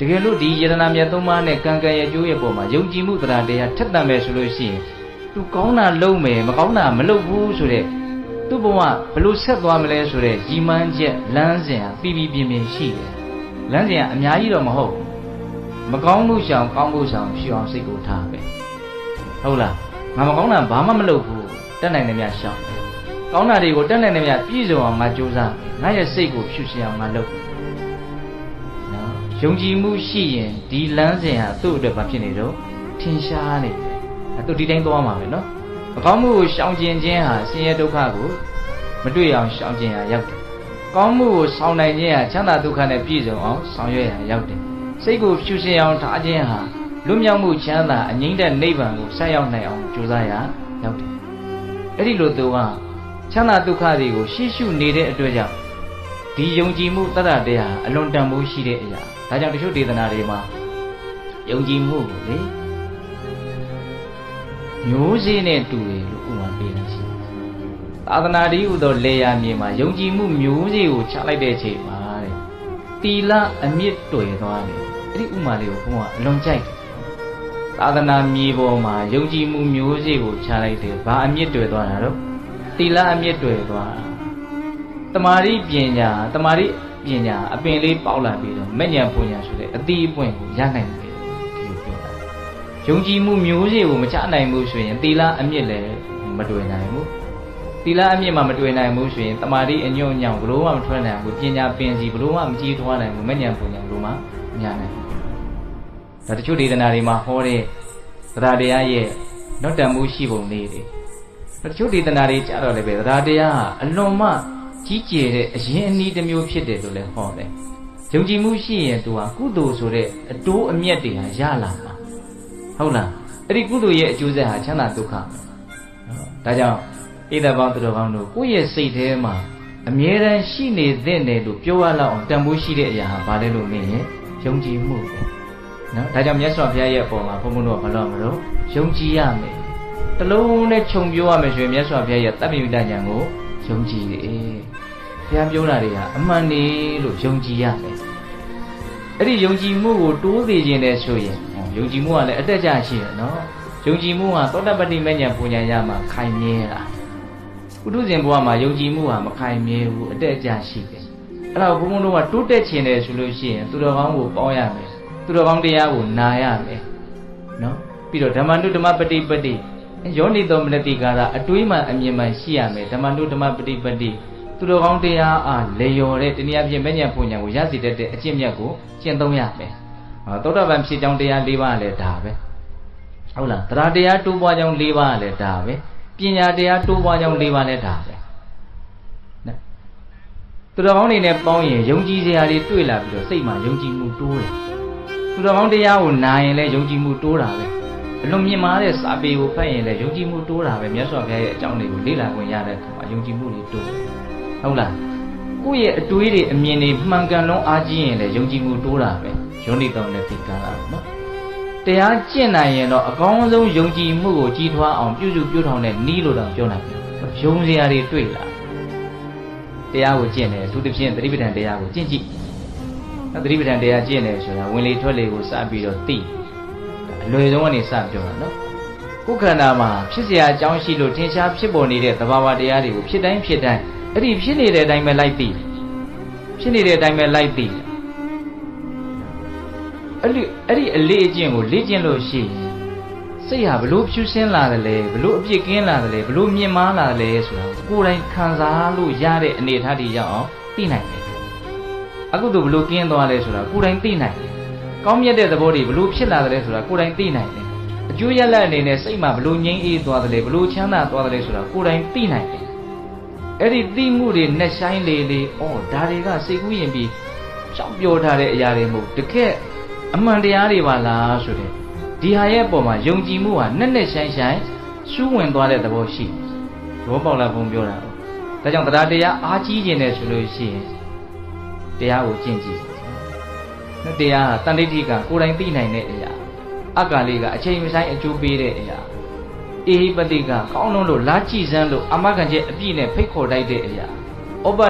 တကယ်လို့ဒီယတနာမြတ်သုံးပါးနဲ့ကံကံရဲ့ကျိုးရဲ့ပေါ်မှာယုံကြည်မှုတရားထက်သန်မယ်ဆိုလို့ရှိရင်သူကောင်းတာလုပ်မယ်မကောင်းတာမလုပ်ဘူးဆိုတဲ့သူ့ဘဝဘလို့ဆက်သွားမလဲဆိုတဲ့ကြီးမှန်းချက်လမ်းစဉ်ဟာပြီးပြင်းရှိတယ်လမ်းစဉ်ကအများကြီးတော့မဟုတ်မကောင်းမှုရှောင်ကောင်းမှုရှောင်ဖြူအောင်စိတ်ကိုထားပဲဟုတ်လားငါမကောင်းတာဘာမှမလုပ်ဘူးတက်နိုင်တယ်များရှောင်ကောင်းတာတွေကိုတက်နိုင်တယ်များပြည့်စုံအောင်ငါကြိုးစားငါရဲ့စိတ်ကိုဖြူရှင်အောင်ငါလုပ်နော်ယုံကြည်မှုရှိရင်ဒီလမ်းစဉ်ဟာသူ့အတွက်ဘာဖြစ်နေတော့ထင်ရှားနေတယ်သူဒီတိုင်းသွားမှာပဲနော်မကောင်းမှုကိုရှောင်ကျင်ခြင်းဟာဆင်းရဲဒုက္ခကိုမတွေ့အောင်ရှောင်ကျင်ရရောက်တယ်ကောင်းမှုကိုဆောင်နိုင်ခြင်းဟာချမ်းသာဒုက္ခနဲ့ပြည့်စုံအောင်ဆောင်ရွက်ရရောက်တယ်စိတ်ကိုဖြူရှင်အောင်ထားခြင်းဟာလွတ်မြောက်မှုချမ်းသာအငြိမ့်တဲ့နိဗ္ဗာန်ကိုဆက်ရောက်နိုင်အောင်ကြိုးစားရရောက်တယ်အဲ့ဒီလိုသူကချမ်းသာဒုက္ခတွေကိုရှေ့ရှုနေတဲ့အတွက်ကြောင့်ဒီယုံကြည်မှုတတ္တတရားအလွန်တန်ဖိုးရှိတဲ့အရာဒါကြောင့်တချို့ဒေသနာတွေမှာယုံကြည်မှုကိုလေမျိုးစေ့နဲ့တူတယ်လို့ဥပမာပေးနေရှိသာသနာ့ဒီဥသောလေယာမြေမှာယုံကြည်မှုမျိုးစေ့ကိုချလိုက်တဲ့အချိန်မှာတဲ့တီလအမြင့်တွေ့သွားတယ်အဲ့ဒီဥပမာလေးကိုဘုန်းကအလွန်ကြိုက်တယ်သာသနာမြေပေါ်မှာယုံကြည်မှုမျိုးစေ့ကိုချလိုက်တယ်ဘာအမြင့်တွေ့သွားတာတော့တီလအမြင့်တွေ့သွားတမာရိပညာအပင်လေးပေါက်လာပြီးတော့မဉ္ဇဉ်ပူညာဆိုတဲ့အတိအပွင့်ကိုရနိုင်တယ်ဒီလိုပြောတာယုံကြည်မှုမျိုးစေ့ကိုမချနိုင်ဘူးဆိုရင်တီလအမြင့်လည်းမတွေ့နိုင်ဘူးတီလအမြင့်မှမတွေ့နိုင်ဘူးဆိုရင်တမာရိအညွန့်ညောင်ဘလို့မှမထွက်နိုင်ဘူးပညာပင်စီဘလို့မှမကြီးထွားနိုင်ဘူးမဉ္ဇဉ်ပူညာဘလို့မှမရနိုင်ဘူးဒါတချို့ဒေသနာတွေမှာဟောတဲ့တရားတရားရဲ့နောက်တန်မှုရှိပုံလေးတွေတချို့ဒေသနာတွေကြတော့လည်းပဲတရားတရားဟာအလွန်မှကြီးကျယ်တဲ့အရင်အနည်းတစ်မျိုးဖြစ်တယ်လို့လည်းဟောတယ်ယုံကြည်မှုရှိရင်သူဟာကုသိုလ်ဆိုတဲ့အတိုးအမြတ်တွေဟာရလာမှာဟုတ်လားအဲ့ဒီကုသိုလ်ရဲ့အကျိုးဆက်ဟာချမ်းသာဒုက္ခဒါကြောင့်ဣဒဘောင်းသူတော်ကောင်းတို့ကိုယ့်ရဲ့စိတ်ထဲမှာအမြဲတမ်းရှိနေသင့်တယ်လို့ပြောရလောက်အောင်တန်ဖိုးရှိတဲ့အရာဟာဘာလဲလို့မင်းရဲ့ယုံကြည်မှုပဲနော်ဒါကြောင့်မြတ်စွာဘုရားရဲ့အပေါ်မှာဘုန်းဘုန်းတို့ကဘာလို့မလို့ယုံကြည်ရမယ်တလုံးနဲ့ခြုံပြောရမယ်ဆိုရင်မြတ်စွာဘုရားရဲ့တပ္ပယုတ္တဉာဏ်ကိုယုံကြည်တယ်ဘုရားပြောတာတွေဟာအမှန်နေလို့ယုံကြည်ရမယ်အဲ့ဒီယုံကြည်မှုကိုတိုးသေးခြင်းနဲ့ဆိုရင်ယုံကြည်မှုကလည်းအတက်ကြရှိတယ်နော်ယုံကြည်မှုဟာသောတပတ္တိမဉ္ဇဉ်ပူညာရမှာခိုင်မြဲတာပုထုဇဉ်ဘဝမှာယုံကြည်မှုဟာမခိုင်မြဲဘူးအတက်ကြရှိတယ်အဲ့ဒါကိုဘုန်းဘုန်းတို့ကတိုးတက်ခြင်းတယ်ဆိုလို့ရှိရင်သူတော်ကောင်းကိုပေါင်းရမယ်သူတော်ကောင်းတရားကိုနာရမယ်နော်ပြီးတော့ဓမ္မနုဓမ္မပฏิပတိယောနိသောမနတိကာရအတွေးမှအမြင်မှရှိရမယ်ဓမ္မနုဓမ္မပฏิပတိသူတော်ကောင်းတရားအားလေရော်တဲ့တနည်းအားဖြင့်မဉ္ဇဉ်ပူညာကိုရစေတတ်တဲ့အကျင့်မြတ်ကိုကျင့်သုံးရမယ်သောတာပန်ဖြစ်ကြောင်းတရား၄ပါးလည်းဒါပဲဟုတ်လားတရားတရားတိုးပွားကြောင်း၄ပါးလည်းဒါပဲပညာတရားတိုးပွားကြောင်း၄ပါးလည်းဒါပဲနော်သူတော်ကောင်းတွေနဲ့ပေါင်းရင်ယုံကြည်စရာတွေတွေ့လာပြီးတော့စိတ်မှာယုံကြည်မှုတိုးတယ်သူတော်ကောင်းတရားကိုနာရင်လည်းယုံကြည်မှုတိုးတာပဲအလွန်မြင့်မားတဲ့စာပေကိုဖတ်ရင်လည်းယုံကြည်မှုတိုးတာပဲမြတ်စွာဘုရားရဲ့အကြောင်းတွေကိုလေ့လာခွင့်ရတဲ့အခါမှာယုံကြည်မှုတွေတိုးဟုတ်လားကိုယ့်ရဲ့အတွေးတွေအမြင်တွေမှန်ကန်လုံးအားကြီးရင်လည်းယုံကြည်မှုတိုးတာပဲယောနိသောနဲ့ဒီကားလာနော်တရားကျင့်နိုင်ရင်တော့အကောင်းဆုံးယုံကြည်မှုကိုကြီးထွားအောင်ပြုစုပြုထောင်တဲ့နည်းလို့တော့ပြောနိုင်တယ်ယုံစရာတွေတွေ့လာတရားကိုကျင့်တယ်သူတစ်ဖြင့်သတိပဋ္ဌာန်တရားကိုကျင့်ကြည့်သတိပဋ္ဌာန်တရားကျင့်တယ်ဆိုတာဝင်လေထွက်လေကိုစပြီးတော့သိအလွယ်ဆုံးကနေစပြောတာနော်ကိုယ်ခန္ဓာမှာဖြစ်เสียအကြောင်းရှိလို့ထင်ရှားဖြစ်ပေါ်နေတဲ့သဘာဝတရားတွေကိုဖြစ်တိုင်းအဲ့ဒီဖြစ်နေတဲ့အတိုင်းပဲလိုက်သိဖြစ်နေတဲ့အတိုင်းပဲလိုက်သိအဲ့ဒီအလေးအကျင့်ကိုလေ့ကျင့်လို့ရှိရင်စိတ်ဟာဘလို့ဖြူစင်းလာတယ်လဲဘလို့အပြစ်ကင်းလာတယ်လဲဘလို့မြင့်မားလာတယ်လဲဆိုတာကိုယ်တိုင်ခံစားလို့ရတဲ့အနေအထားတွေရောက်အောင်သိနိုင်တယ်အခုတို့ဘလို့ကင်းသွားလဲဆိုတာကိုယ်တိုင်သိနိုင်တယ်ကောင်းမြတ်တဲ့သဘောတွေဘလို့ဖြစ်လာတယ်လဲဆိုတာကိုယ်တိုင်သိနိုင်တယ်အကျိုးရလဒ်အနေနဲ့စိတ်မှာဘလို့ငြိမ်းအေးသွားတယ်လဲဘလို့ချမ်းသာသွားတယ်လဲဆိုတာကိုယ်တိုင်သိနိုင်တယ်အဲ့ဒီသိမှုတွေနဲ့ဆိုင်လေလေဒါတွေကစိတ်ကူးရင်ပြီးရှောက်ပြောထားတဲ့အရာတွေမဟုတ်တကယ်အမှန်တရားတွေပါလားဆိုတဲ့ဒီဟာရဲ့အပေါ်မှာယုံကြည်မှုဟာနဲ့ဆိုင်စူးဝင်သွားတဲ့သဘောရှိဘောပေါက်လာဘုံပြောတာဒါကြောင့်တရားတရားအားကြီးခြင်းနဲ့ဆိုလို့ရှိရင်တရားကိုကျင့်ကြည့်တရားဟာတန်ဋိဋ္ဌိကကိုယ်တိုင်သိနိုင်တဲ့အရာအကာလေးကအချိန်မဆိုင်အကျိုးပေးတဲ့အရာအေဟိပတိကကောင်းလုံးလို့လာကြည့်စမ်းလို့အမခံချက်အပြည့်နဲ့ဖိတ်ခေါ်တိုက်တဲ့အရာဩပ